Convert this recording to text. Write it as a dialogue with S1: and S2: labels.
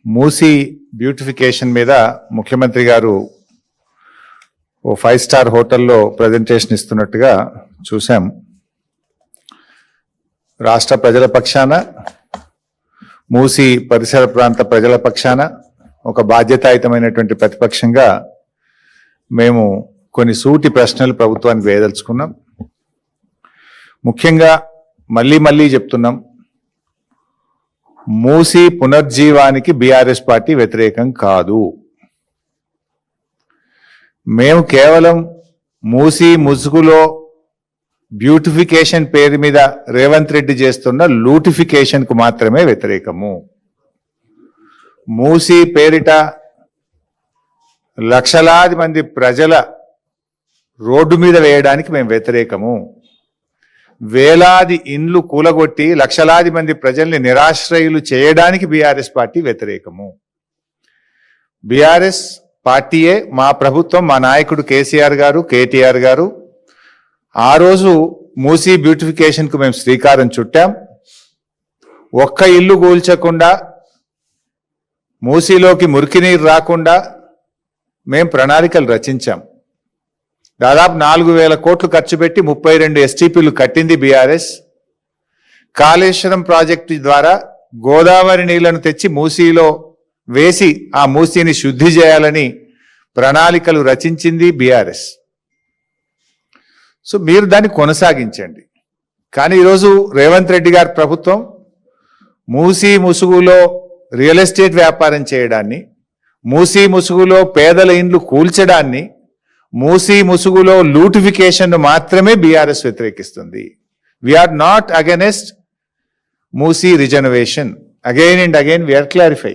S1: Musi beautification మీద ముఖ్యమంత్రి గారు ఓ 5-స్టార్ హోటల్లో ప్రజెంటేషన్ ఇస్తున్నట్టుగా చూసాం. రాష్ట్ర ప్రజల పక్షాన, మూసీ పరిసర ప్రాంత ప్రజల పక్షాన ఒక బాధ్యతాయుతమైనటువంటి ప్రతిపక్షంగా మేము కొన్ని సూటి ప్రశ్నలు ప్రభుత్వానికి వేయదలుచుకున్నాం. ముఖ్యంగా మళ్ళీ చెప్తున్నాం, మూసీ పునర్జీవానికి బీఆర్ఎస్ పార్టీ వ్యతిరేకం కాదు. మేము కేవలం మూసీ ముసుగులో బ్యూటిఫికేషన్ పేరు మీద రేవంత్ రెడ్డి చేస్తున్న లూటిఫికేషన్ కు మాత్రమే వ్యతిరేకము. మూసీ పేరిట లక్షలాది మంది ప్రజల రోడ్డు మీద వేయడానికి మేము వ్యతిరేకము. వేలాది ఇండ్లు కూలగొట్టి లక్షలాది మంది ప్రజల్ని నిరాశ్రయులు చేయడానికి బీఆర్ఎస్ పార్టీ వ్యతిరేకము. బీఆర్ఎస్ పార్టీయే, మా ప్రభుత్వం, మా నాయకుడు కేసీఆర్ గారు, కేటీఆర్ గారు ఆ రోజు మూసీ బ్యూటిఫికేషన్ కు మేము శ్రీకారం చుట్టాం. ఒక్క ఇల్లు కూల్చకుండా, మూసీలోకి మురికి నీరు రాకుండా మేము ప్రణాళికలు రచించాం. దాదాపు 4,000 కోట్లు ఖర్చు పెట్టి 32 ఎస్టీపీలు కట్టింది బీఆర్ఎస్. కాళేశ్వరం ప్రాజెక్టు ద్వారా గోదావరి నీళ్లను తెచ్చి మూసీలో వేసి ఆ మూసీని శుద్ధి చేయాలని ప్రణాళికలు రచించింది బీఆర్ఎస్. సో మీరు దాన్ని కొనసాగించండి. కానీ ఈరోజు రేవంత్ రెడ్డి గారి ప్రభుత్వం మూసీ ముసుగులో రియల్ ఎస్టేట్ వ్యాపారం చేయడాన్ని, మూసీ ముసుగులో పేదల ఇండ్లు కూల్చడాన్ని, మూసీ ముసుగులో లూటిఫికేషన్ మాత్రమే బీఆర్ఎస్ వ్యతిరేకిస్తుంది. We are not against Musi reservation. Again and again we are clarify.